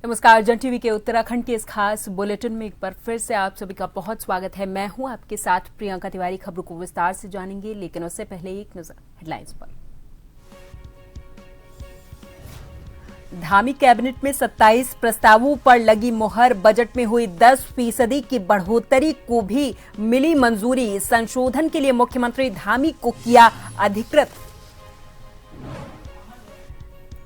नमस्कार। जन टीवी के उत्तराखंड के इस खास बुलेटिन में एक बार फिर से आप सभी का बहुत स्वागत है। मैं हूं आपके साथ प्रियंका तिवारी। खबरों को विस्तार से जानेंगे, लेकिन उससे पहले एक नजर हेडलाइंस पर। धामी कैबिनेट में 27 प्रस्तावों पर लगी मुहर। बजट में हुई 10% की बढ़ोतरी को भी मिली मंजूरी। संशोधन के लिए मुख्यमंत्री धामी को किया अधिकृत।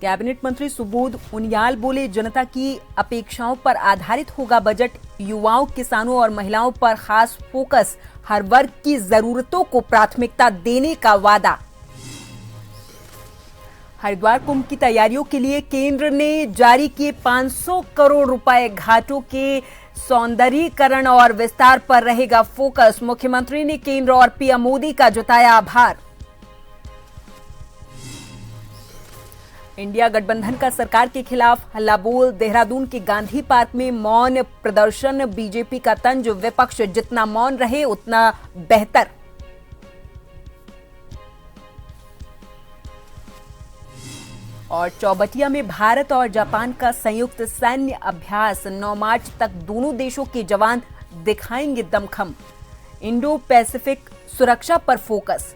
कैबिनेट मंत्री सुबोध उनियाल बोले, जनता की अपेक्षाओं पर आधारित होगा बजट। युवाओं, किसानों और महिलाओं पर खास फोकस। हर वर्ग की जरूरतों को प्राथमिकता देने का वादा। हरिद्वार कुंभ की तैयारियों के लिए केंद्र ने जारी किए 500 करोड़ रुपए। घाटों के सौंदर्यीकरण और विस्तार पर रहेगा फोकस। मुख्यमंत्री ने केंद्र और पीएम मोदी का जताया आभार। इंडिया गठबंधन का सरकार के खिलाफ हल्ला बोल। देहरादून के गांधी पार्क में मौन प्रदर्शन। बीजेपी का तंज, विपक्ष जितना मौन रहे उतना बेहतर। और चौबटिया में भारत और जापान का संयुक्त सैन्य अभ्यास। 9 मार्च तक दोनों देशों के जवान दिखाएंगे दमखम। इंडो पैसिफिक सुरक्षा पर फोकस।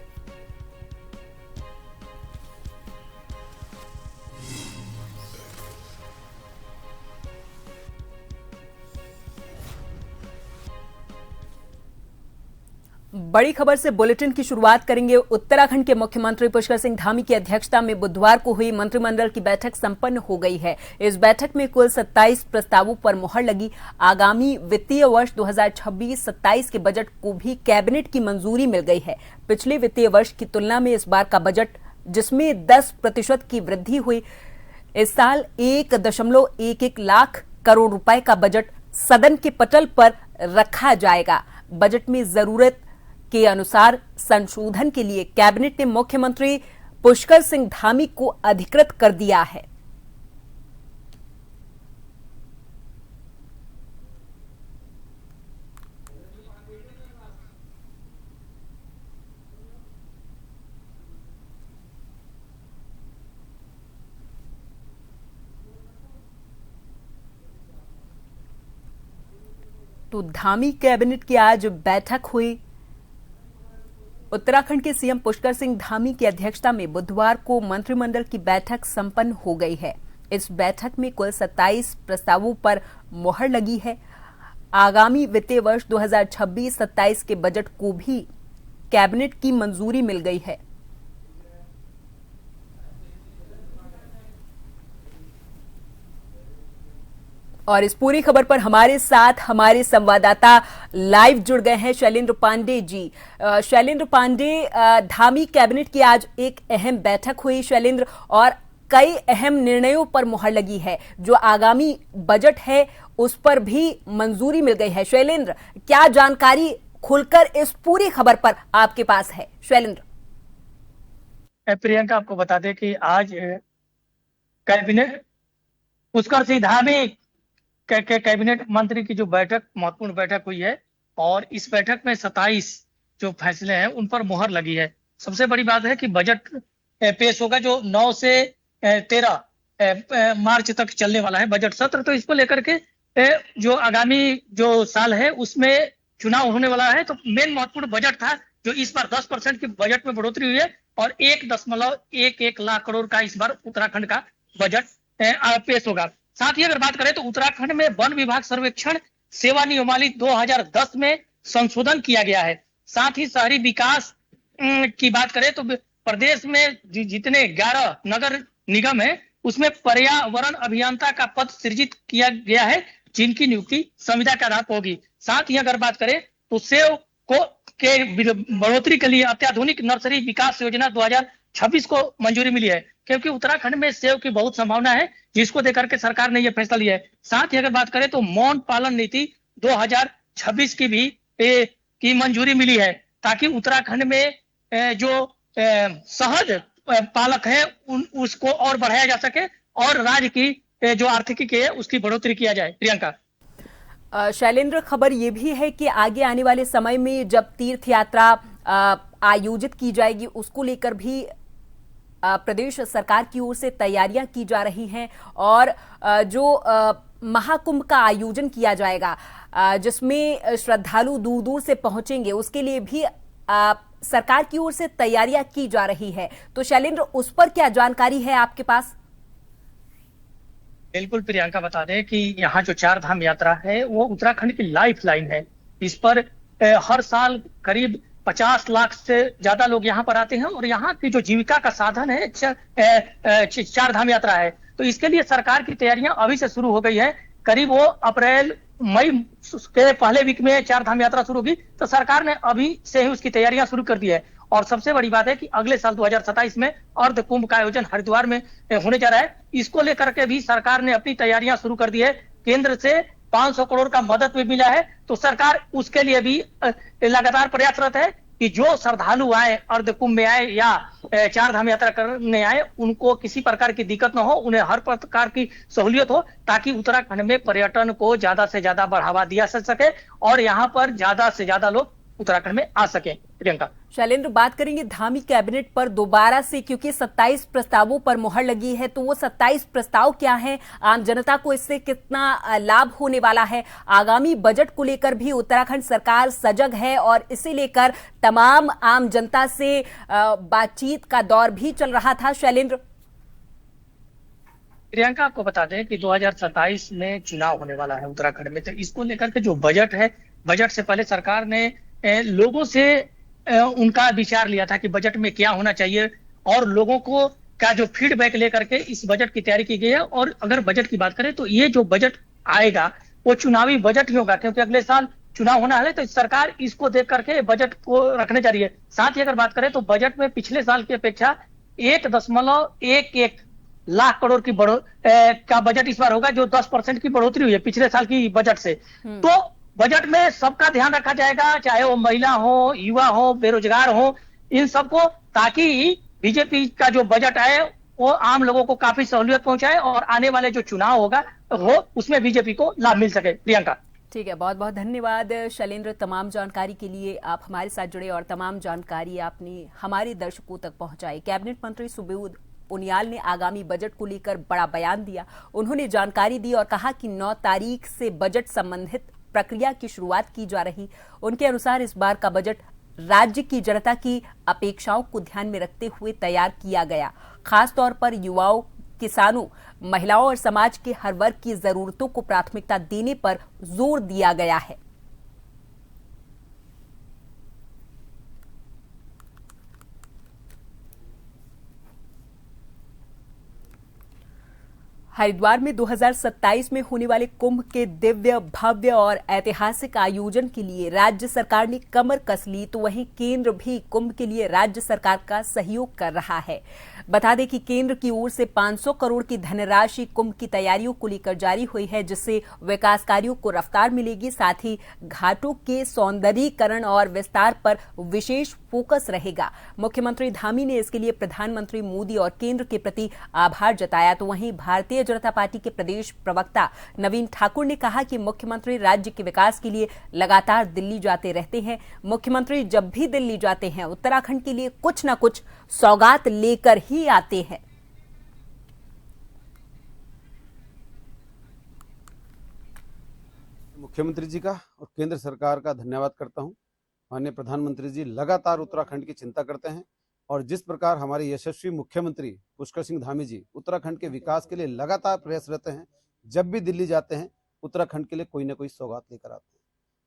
बड़ी खबर से बुलेटिन की शुरुआत करेंगे। उत्तराखंड के मुख्यमंत्री पुष्कर सिंह धामी की अध्यक्षता में बुधवार को हुई मंत्रिमंडल की बैठक संपन्न हो गई है। इस बैठक में कुल 27 प्रस्तावों पर मुहर लगी। आगामी वित्तीय वर्ष 2026-27 के बजट को भी कैबिनेट की मंजूरी मिल गई है। पिछले वित्तीय वर्ष की तुलना में इस बार का बजट, जिसमें 10% की वृद्धि हुई, इस साल 1.11 लाख करोड़ रुपए का बजट सदन के पटल पर रखा जाएगा। बजट में जरूरत के अनुसार संशोधन के लिए कैबिनेट ने मुख्यमंत्री पुष्कर सिंह धामी को अधिकृत कर दिया है। तो धामी कैबिनेट की आज बैठक हुई। उत्तराखंड के सीएम पुष्कर सिंह धामी की अध्यक्षता में बुधवार को मंत्रिमंडल की बैठक संपन्न हो गई है। इस बैठक में कुल 27 प्रस्तावों पर मुहर लगी है। आगामी वित्तीय वर्ष 2026-27 के बजट को भी कैबिनेट की मंजूरी मिल गई है। और इस पूरी खबर पर हमारे साथ हमारे संवाददाता लाइव जुड़ गए हैं, शैलेंद्र पांडे जी। शैलेंद्र पांडे, धामी कैबिनेट की आज एक अहम बैठक हुई शैलेंद्र, और कई अहम निर्णयों पर मुहर लगी है। जो आगामी बजट है उस पर भी मंजूरी मिल गई है। शैलेंद्र, क्या जानकारी खुलकर इस पूरी खबर पर आपके पास है? शैलेंद्र। प्रियंका, आपको बता दें कि आज कैबिनेट पुष्कर सिंह धामी कैबिनेट मंत्री की जो बैठक, महत्वपूर्ण बैठक हुई है, और इस बैठक में 27 जो फैसले हैं उन पर मुहर लगी है। सबसे बड़ी बात है कि बजट पेश होगा जो 9 से 13 मार्च तक चलने वाला है बजट सत्र। तो इसको लेकर के जो आगामी जो साल है उसमें चुनाव होने वाला है, तो मेन महत्वपूर्ण बजट था जो इस बार 10% की बजट में बढ़ोतरी हुई है, और 1.11 लाख करोड़ का इस बार उत्तराखंड का बजट पेश होगा। साथ ही अगर बात करें तो उत्तराखंड में वन विभाग सर्वेक्षण सेवा नियमावली 2010 में संशोधन किया गया है। साथ ही शहरी विकास की बात करें तो प्रदेश में जितने 11 नगर निगम है उसमें पर्यावरण अभियंता का पद सृजित किया गया है, जिनकी नियुक्ति संविदा के आधार पर होगी। साथ ही अगर बात करें तो सेव को के बढ़ोतरी के लिए अत्याधुनिक नर्सरी विकास योजना 2026 को मंजूरी मिली है, क्योंकि उत्तराखंड में सेव की बहुत संभावना है, जिसको देकर के सरकार ने यह फैसला लिया है। साथ ही अगर बात करें तो मौन पालन नीति 2026 की भी की मंजूरी मिली है, ताकि उत्तराखंड में जो सहज पालक है उसको और बढ़ाया जा सके और राज्य की जो आर्थिकी है उसकी बढ़ोतरी किया जाए। प्रियंका। शैलेंद्र, खबर यह भी है कि आगे आने वाले समय में जब तीर्थ यात्रा आयोजित की जाएगी उसको लेकर भी प्रदेश सरकार की ओर से तैयारियां की जा रही हैं, और जो महाकुंभ का आयोजन किया जाएगा जिसमें श्रद्धालु दूर दूर से पहुंचेंगे, उसके लिए भी सरकार की ओर से तैयारियां की जा रही है। तो शैलेंद्र, उस पर क्या जानकारी है आपके पास? बिल्कुल प्रियंका, बता दें कि यहाँ जो चार धाम यात्रा है वो उत्तराखंड की लाइफ लाइन है। इस पर हर साल करीब 50 लाख से ज्यादा लोग यहाँ पर आते हैं और यहाँ की जो जीविका का साधन है चार धाम यात्रा है। तो इसके लिए सरकार की तैयारियां अभी से शुरू हो गई है। करीब वो अप्रैल मई के पहले वीक में चार धाम यात्रा शुरू होगी, तो सरकार ने अभी से ही उसकी तैयारियां शुरू कर दी है। और सबसे बड़ी बात है कि अगले साल 2027 में अर्ध कुंभ का आयोजन हरिद्वार में होने जा रहा है। इसको लेकर के भी सरकार ने अपनी तैयारियां शुरू कर दी है। केंद्र से 500 करोड़ का मदद भी मिला है, तो सरकार उसके लिए भी लगातार प्रयासरत है कि जो श्रद्धालु आए, अर्ध कुंभ में आए या चार धाम यात्रा करने आए, उनको किसी प्रकार की दिक्कत न हो, उन्हें हर प्रकार की सहूलियत हो, ताकि उत्तराखंड में पर्यटन को ज्यादा से ज्यादा बढ़ावा दिया जा सके और यहाँ पर ज्यादा से ज्यादा लोग उत्तराखंड में आ सके। प्रियंका, शैलेंद्र, बात करेंगे धामी कैबिनेट पर दोबारा से, क्योंकि 27 प्रस्तावों पर मुहर लगी है। तो वो 27 प्रस्ताव क्या हैं? आम जनता को इससे कितना लाभ होने वाला है? आगामी बजट को लेकर भी उत्तराखंड सरकार सजग है और इसे लेकर तमाम आम जनता से बातचीत का दौर भी चल रहा था। शैलेंद्र, प्रियंका, आपको बता दें कि 2027 में चुनाव होने वाला है उत्तराखंड में, तो इसको लेकर के जो बजट है, बजट से पहले सरकार ने लोगों से उनका विचार लिया था कि बजट में क्या होना चाहिए और लोगों को का जो फीडबैक लेकर के इस बजट की तैयारी की गई है। और अगर बजट की बात करें तो ये जो बजट आएगा वो चुनावी बजट ही होगा, क्योंकि अगले साल चुनाव होना है। तो सरकार इसको देख करके बजट को रखने जा रही है। साथ ही अगर बात करें तो बजट में पिछले साल की अपेक्षा 1.11 लाख करोड़ की का बजट इस बार होगा, जो 10% की बढ़ोतरी हुई है पिछले साल की बजट से। तो बजट में सबका ध्यान रखा जाएगा, चाहे वो महिला हो, युवा हो, बेरोजगार हो, इन सबको, ताकि बीजेपी का जो बजट आए वो आम लोगों को काफी सहूलियत पहुंचाए और आने वाले जो चुनाव होगा वो उसमें बीजेपी को लाभ मिल सके। प्रियंका, ठीक है, बहुत बहुत धन्यवाद शैलेंद्र, तमाम जानकारी के लिए आप हमारे साथ जुड़े और तमाम जानकारी आपने हमारे दर्शकों तक पहुंचाई। कैबिनेट मंत्री सुबोध उनियाल ने आगामी बजट को लेकर बड़ा बयान दिया। उन्होंने जानकारी दी और कहा कि 9 तारीख से बजट संबंधित प्रक्रिया की शुरुआत की जा रही। उनके अनुसार इस बार का बजट राज्य की जनता की अपेक्षाओं को ध्यान में रखते हुए तैयार किया गया। खास तौर पर युवाओं, किसानों, महिलाओं और समाज के हर वर्ग की जरूरतों को प्राथमिकता देने पर जोर दिया गया है। हरिद्वार में 2027 में होने वाले कुंभ के दिव्य, भव्य और ऐतिहासिक आयोजन के लिए राज्य सरकार ने कमर कस ली, तो वहीं केंद्र भी कुंभ के लिए राज्य सरकार का सहयोग कर रहा है। बता दें कि केंद्र की ओर से 500 करोड़ की धनराशि कुंभ की तैयारियों को लेकर जारी हुई है, जिससे विकास कार्यों को रफ्तार मिलेगी। साथ ही घाटों के सौंदर्यीकरण और विस्तार पर विशेष फोकस रहेगा। मुख्यमंत्री धामी ने इसके लिए प्रधानमंत्री मोदी और केंद्र के प्रति आभार जताया। तो वहीं भारतीय जनता पार्टी के प्रदेश प्रवक्ता नवीन ठाकुर ने कहा कि मुख्यमंत्री राज्य के विकास के लिए लगातार दिल्ली जाते रहते हैं। मुख्यमंत्री जब भी दिल्ली जाते हैं उत्तराखंड के लिए कुछ न कुछ सौगात लेकर ही आते हैं। मुख्यमंत्री जी का और केंद्र सरकार का धन्यवाद करता हूं। माननीय प्रधानमंत्री जी लगातार उत्तराखंड की चिंता करते हैं और जिस प्रकार हमारे यशस्वी मुख्यमंत्री पुष्कर सिंह धामी जी उत्तराखंड के विकास के लिए लगातार प्रयासरत हैं, जब भी दिल्ली जाते हैं उत्तराखंड के लिए कोई ना कोई सौगात लेकर आते हैं।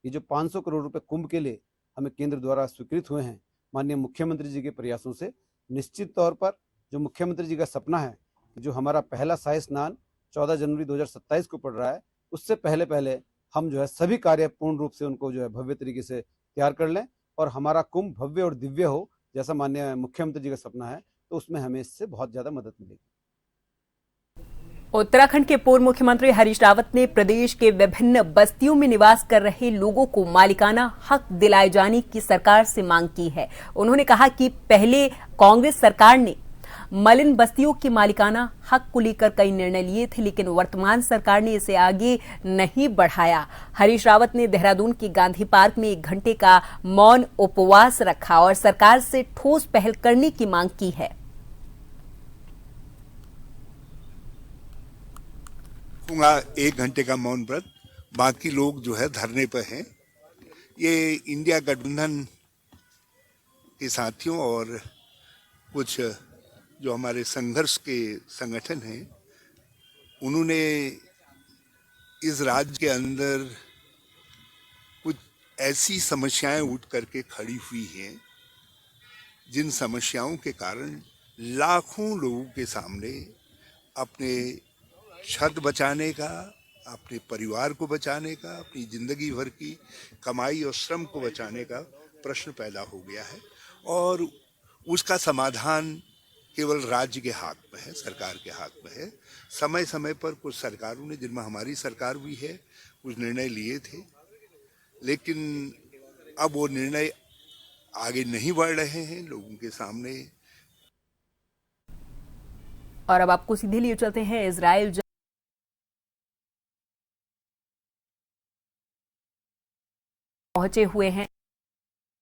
ये जो 500 करोड़ रुपए कुंभ के लिए हमें केंद्र द्वारा स्वीकृत हुए हैं, माननीय मुख्यमंत्री जी के प्रयासों से निश्चित तौर पर जो मुख्यमंत्री जी का सपना है कि जो हमारा पहला शाही स्नान 14 जनवरी 2027 को पड़ रहा है, उससे पहले पहले हम जो है सभी कार्य पूर्ण रूप से उनको जो है भव्य तरीके से तैयार कर लें और हमारा कुंभ भव्य और दिव्य हो, जैसा माननीय मुख्यमंत्री जी का सपना है, तो उसमें हमें इससे बहुत ज्यादा मदद मिलेगी। उत्तराखंड के पूर्व मुख्यमंत्री हरीश रावत ने प्रदेश के विभिन्न बस्तियों में निवास कर रहे लोगों को मालिकाना हक दिलाए जाने की सरकार से मांग की है। उन्होंने कहा कि पहले कांग्रेस सरकार ने मलिन बस्तियों के मालिकाना हक को लेकर कई निर्णय लिए थे, लेकिन वर्तमान सरकार ने इसे आगे नहीं बढ़ाया। हरीश रावत ने देहरादून के गांधी पार्क में 1 घंटे का मौन उपवास रखा और सरकार से ठोस पहल करने की मांग की है। रखूंगा 1 घंटे का मौन व्रत, बाकी लोग जो है धरने पर हैं। ये इंडिया गठबंधन के साथियों और कुछ जो हमारे संघर्ष के संगठन हैं, उन्होंने इस राज्य के अंदर कुछ ऐसी समस्याएं उठ करके खड़ी हुई हैं जिन समस्याओं के कारण लाखों लोगों के सामने अपने छत बचाने का, अपने परिवार को बचाने का, अपनी जिंदगी भर की कमाई और श्रम को बचाने का प्रश्न पैदा हो गया है और उसका समाधान केवल राज्य के हाथ में है, सरकार के हाथ में है। समय समय पर कुछ सरकारों ने, जिनमें हमारी सरकार भी है, कुछ निर्णय लिए थे, लेकिन अब वो निर्णय आगे नहीं बढ़ रहे हैं लोगों के सामने। और अब आपको सीधे लिए चलते हैं इजराइल पहुंचे हुए हैं,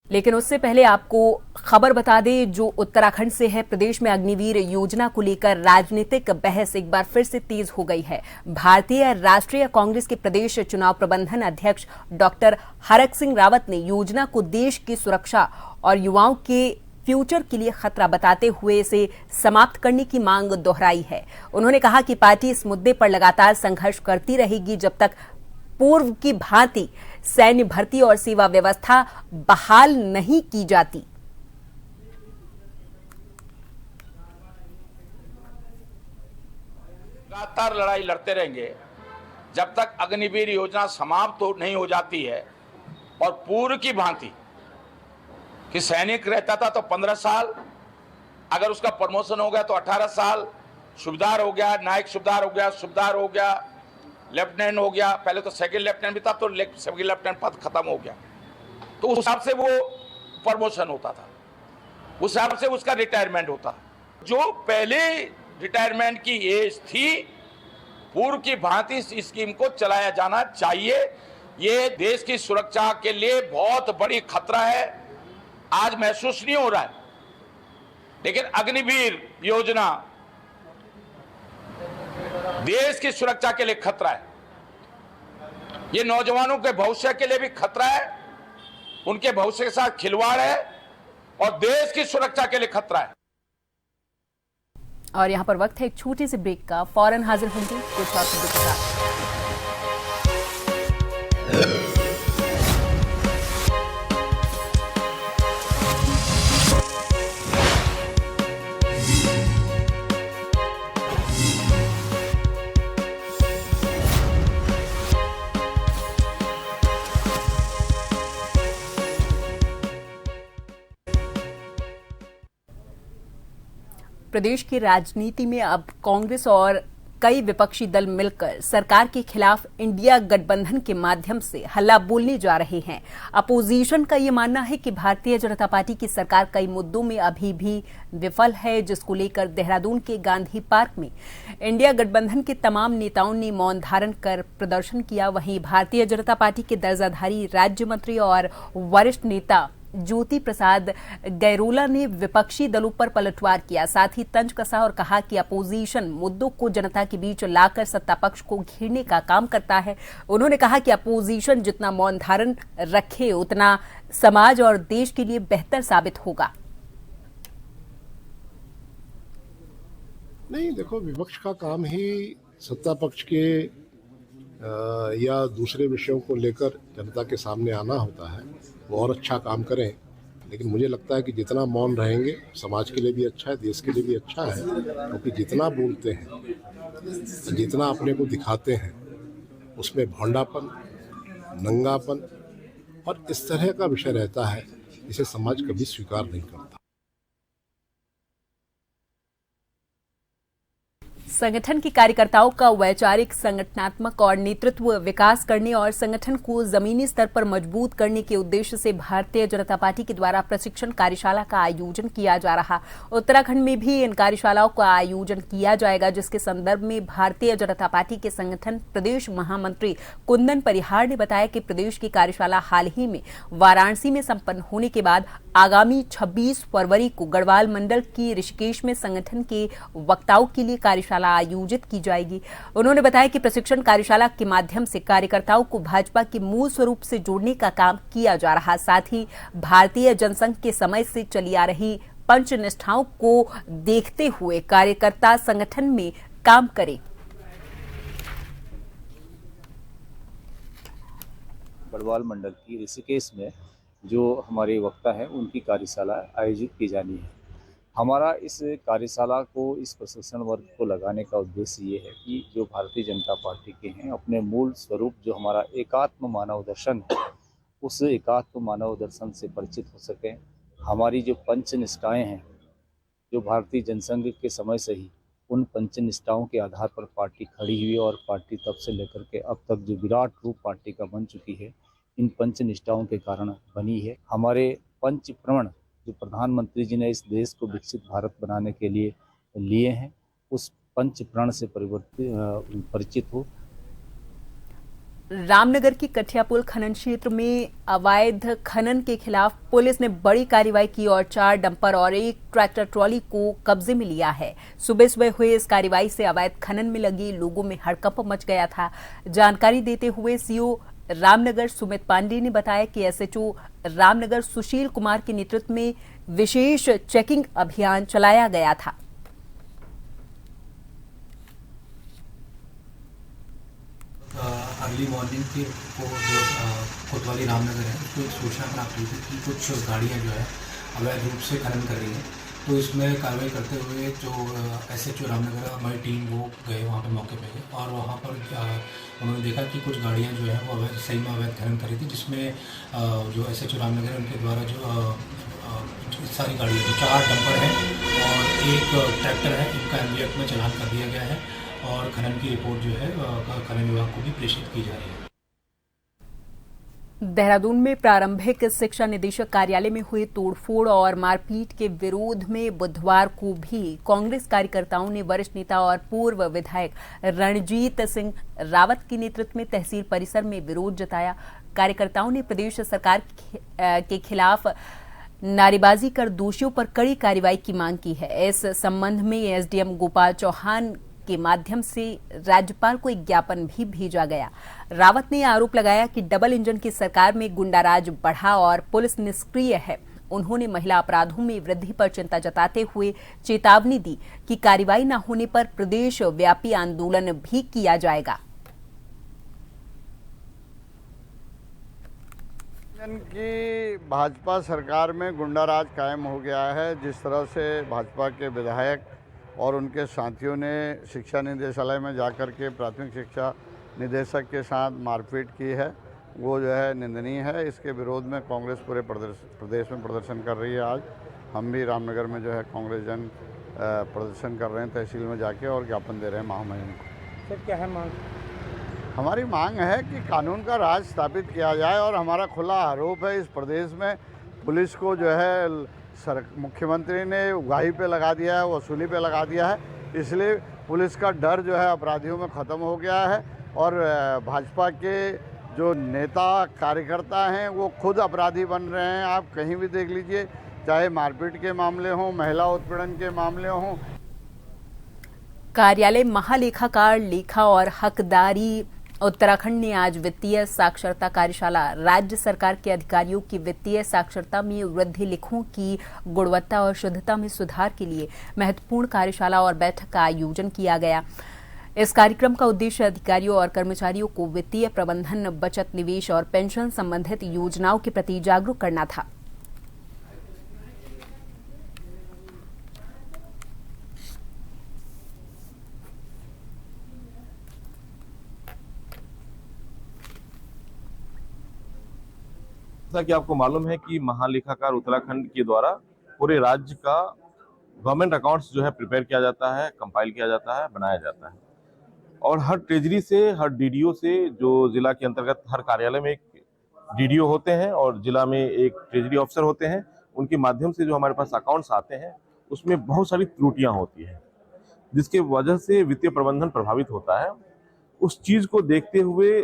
लेकिन उससे पहले आपको खबर बता दें जो उत्तराखंड से है। प्रदेश में अग्निवीर योजना को लेकर राजनीतिक बहस एक बार फिर से तेज हो गई है। भारतीय राष्ट्रीय कांग्रेस के प्रदेश चुनाव प्रबंधन अध्यक्ष डॉक्टर हरक सिंह रावत ने योजना को देश की सुरक्षा और युवाओं के फ्यूचर के लिए खतरा बताते हुए इसे समाप्त करने की मांग दोहराई है। उन्होंने कहा कि पार्टी इस मुद्दे पर लगातार संघर्ष करती रहेगी जब तक पूर्व की भांति सैन्य भर्ती और सेवा व्यवस्था बहाल नहीं की जाती। लगातार लड़ाई लड़ते रहेंगे जब तक अग्निवीर योजना समाप्त नहीं हो जाती है। और पूर्व की भांति कि सैनिक रहता था तो 15 साल, अगर उसका प्रमोशन हो गया तो 18 साल, सूबेदार हो गया, नायक सूबेदार हो गया, सूबेदार हो गया, लेफ्टिनेंट हो गया, पहले तो सेकंड लेफ्टिनेंट भी था तो सेकंड लेफ्टिनेंट पद खत्म हो गया, तो उस हिसाब से वो प्रमोशन होता था, उस हिसाब से उसका रिटायरमेंट होता। जो पहले रिटायरमेंट की एज थी, पूर्व की भांति इस स्कीम को चलाया जाना चाहिए। ये देश की सुरक्षा के लिए बहुत बड़ी खतरा है, आज महसूस नहीं हो रहा है, लेकिन अग्निवीर योजना देश की सुरक्षा के लिए खतरा है। ये नौजवानों के भविष्य के लिए भी खतरा है, उनके भविष्य के साथ खिलवाड़ है और देश की सुरक्षा के लिए खतरा है। और यहां पर वक्त है एक छोटे से ब्रेक का, फौरन हाजिर होंगे कुछ और शब्दों के साथ। प्रदेश की राजनीति में अब कांग्रेस और कई विपक्षी दल मिलकर सरकार के खिलाफ इंडिया गठबंधन के माध्यम से हल्ला बोलने जा रहे हैं। अपोजिशन का ये मानना है कि भारतीय जनता पार्टी की सरकार कई मुद्दों में अभी भी विफल है, जिसको लेकर देहरादून के गांधी पार्क में इंडिया गठबंधन के तमाम नेताओं ने मौन धारण कर प्रदर्शन किया। वहीं भारतीय जनता पार्टी के दर्जाधारी राज्य मंत्री और वरिष्ठ नेता ज्योति प्रसाद गैरोला ने विपक्षी दलों पर पलटवार किया, साथ ही तंज कसा और कहा कि अपोजिशन मुद्दों को जनता के बीच लाकर सत्ता पक्ष को घेरने का काम करता है। उन्होंने कहा कि अपोजिशन जितना मौन धारण रखे उतना समाज और देश के लिए बेहतर साबित होगा। नहीं, देखो, विपक्ष का काम ही सत्ता पक्ष के या दूसरे विषयों को लेकर जनता के सामने आना होता है। वो और अच्छा काम करें, लेकिन मुझे लगता है कि जितना मौन रहेंगे समाज के लिए भी अच्छा है, देश के लिए भी अच्छा है, क्योंकि जितना बोलते हैं, जितना अपने को दिखाते हैं, उसमें भोंडापन, नंगापन और इस तरह का विषय रहता है जिसे समाज कभी स्वीकार नहीं करता। संगठन के कार्यकर्ताओं का वैचारिक, संगठनात्मक और नेतृत्व विकास करने और संगठन को जमीनी स्तर पर मजबूत करने के उद्देश्य से भारतीय जनता पार्टी के द्वारा प्रशिक्षण कार्यशाला का आयोजन किया जा रहा। उत्तराखंड में भी इन कार्यशालाओं का आयोजन किया जाएगा, जिसके संदर्भ में भारतीय जनता पार्टी के संगठन प्रदेश महामंत्री कुंदन परिहार ने बताया कि प्रदेश की कार्यशाला हाल ही में वाराणसी में संपन्न होने के बाद आगामी 26 फरवरी को गढ़वाल मंडल की ऋषिकेश में संगठन के वक्ताओं के लिए कार्यशाला आयोजित की जाएगी। उन्होंने बताया कि प्रशिक्षण कार्यशाला के माध्यम से कार्यकर्ताओं को भाजपा के मूल स्वरूप से जोड़ने का काम किया जा रहा, साथ ही भारतीय जनसंघ के समय से चली आ रही पंच निष्ठाओं को देखते हुए कार्यकर्ता संगठन में काम करें। बड़वाल मंडल की ऋषिकेश में जो हमारे वक्ता हैं उनकी कार्यशाला आयोजित की जानी है। हमारा इस कार्यशाला को, इस प्रशिक्षण वर्ग को लगाने का उद्देश्य ये है कि जो भारतीय जनता पार्टी के हैं अपने मूल स्वरूप जो हमारा एकात्म मानव दर्शन है, उस एकात्म मानव दर्शन से परिचित हो सकें। हमारी जो पंच निष्ठाएँ हैं, जो भारतीय जनसंघ के समय से ही उन पंच निष्ठाओं के आधार पर पार्टी खड़ी हुई और पार्टी तब से लेकर के अब तक जो विराट रूप पार्टी का बन चुकी है, इन पंच निष्ठाओं के कारण बनी है। हमारे पंच प्रण जो प्रधानमंत्री जी ने इस देश को विकसित भारत बनाने के लिए लिए हैं, उस पंच प्रण से परिचित हो। रामनगर की कठियापुल खनन क्षेत्र में अवैध खनन के खिलाफ पुलिस ने बड़ी कार्रवाई की और 4 डंपर और 1 ट्रैक्टर ट्रॉली को कब्जे में लिया है। सुबह सुबह हुए इस कार्रवाई से अवैध खनन में लगे लोगों में हड़कंप मच गया था। जानकारी देते हुए सीओ रामनगर सुमित पांडे ने बताया कि एसएचओ रामनगर सुशील कुमार के नेतृत्व में विशेष चेकिंग अभियान चलाया गया था। अर्ली मॉर्निंग के को जो कोतवाली रामनगर है उसको एक सूचना प्राप्त हुई थी कि कुछ गाड़ियां जो है अवैध रूप से खनन कर रही हैं। तो इसमें कार्रवाई करते हुए जो एसएचओ रामनगर हमारी टीम वो गए वहाँ पे मौके पे गए और वहाँ पर उन्होंने देखा कि कुछ गाड़ियाँ जो है वो अवैध सही में अवैध खनन कर रही थी, जिसमें जो एसएचओ रामनगर उनके द्वारा जो सारी गाड़ियाँ जो 4 डंपर हैं और 1 ट्रैक्टर है, इनका एमवीएफ में चालान कर दिया गया है और खनन की रिपोर्ट जो है खनन विभाग को भी प्रेषित की जा रही है। देहरादून में प्रारंभिक शिक्षा निदेशक कार्यालय में हुई तोड़फोड़ और मारपीट के विरोध में बुधवार को भी कांग्रेस कार्यकर्ताओं ने वरिष्ठ नेता और पूर्व विधायक रणजीत सिंह रावत के नेतृत्व में तहसील परिसर में विरोध जताया। कार्यकर्ताओं ने प्रदेश सरकार के खिलाफ नारेबाजी कर दोषियों पर कड़ी कार्रवाई की मांग की है। इस संबंध में एसडीएम गोपाल चौहान के माध्यम से राज्यपाल को एक ज्ञापन भी भेजा गया। रावत ने आरोप लगाया कि डबल इंजन की सरकार में गुंडाराज बढ़ा और पुलिस निष्क्रिय है। उन्होंने महिला अपराधों में वृद्धि पर चिंता जताते हुए चेतावनी दी कि कार्रवाई न होने पर प्रदेश व्यापी आंदोलन भी किया जाएगा। की भाजपा सरकार में गुंडाराज कायम हो गया है। जिस तरह से भाजपा के विधायक और उनके साथियों ने शिक्षा निदेशालय में जाकर के प्राथमिक शिक्षा निदेशक के साथ मारपीट की है, वो जो है निंदनीय है। इसके विरोध में कांग्रेस पूरे प्रदेश में प्रदर्शन कर रही है। आज हम भी रामनगर में जो है कांग्रेस जन प्रदर्शन कर रहे हैं, तहसील में जाके और ज्ञापन दे रहे हैं महामहिम को। सर क्या है मांग? हमारी मांग है कि कानून का राज स्थापित किया जाए और हमारा खुला आरोप है इस प्रदेश में पुलिस को जो है मुख्यमंत्री ने उगाही पे लगा दिया है, वसूली पे लगा दिया है। इसलिए पुलिस का डर जो है अपराधियों में ख़त्म हो गया है और भाजपा के जो नेता कार्यकर्ता हैं वो खुद अपराधी बन रहे हैं। आप कहीं भी देख लीजिए, चाहे मारपीट के मामले हों, महिला उत्पीड़न के मामले हों। कार्यालय महालेखाकार लेखा और हकदारी उत्तराखंड ने आज वित्तीय साक्षरता कार्यशाला राज्य सरकार के अधिकारियों की वित्तीय साक्षरता में वृद्धि, लेखों की गुणवत्ता और शुद्धता में सुधार के लिए महत्वपूर्ण कार्यशाला और बैठक का आयोजन किया गया। इस कार्यक्रम का उद्देश्य अधिकारियों और कर्मचारियों को वित्तीय प्रबंधन, बचत, निवेश और पेंशन संबंधित योजनाओं के प्रति जागरूक करना था। जैसा कि आपको मालूम है कि महालेखाकार उत्तराखंड के द्वारा पूरे राज्य का गवर्नमेंट अकाउंट्स जो है प्रिपेयर किया जाता है, कंपाइल किया जाता है, बनाया जाता है और हर ट्रेजरी से, हर डीडीओ से, जो जिला के अंतर्गत हर कार्यालय में एक डीडीओ होते हैं और जिला में एक ट्रेजरी ऑफिसर होते हैं, उनके माध्यम से जो हमारे पास अकाउंट्स आते हैं उसमें बहुत सारी त्रुटियां होती हैं जिसके वजह से वित्तीय प्रबंधन प्रभावित होता है। उस चीज को देखते हुए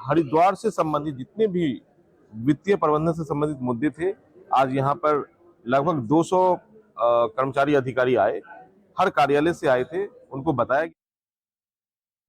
हरिद्वार से संबंधित जितने भी वित्तीय प्रबंधन से संबंधित मुद्दे थे, आज यहाँ पर लगभग 200 कर्मचारी अधिकारी आए, हर कार्यालय से आए थे। उनको बताया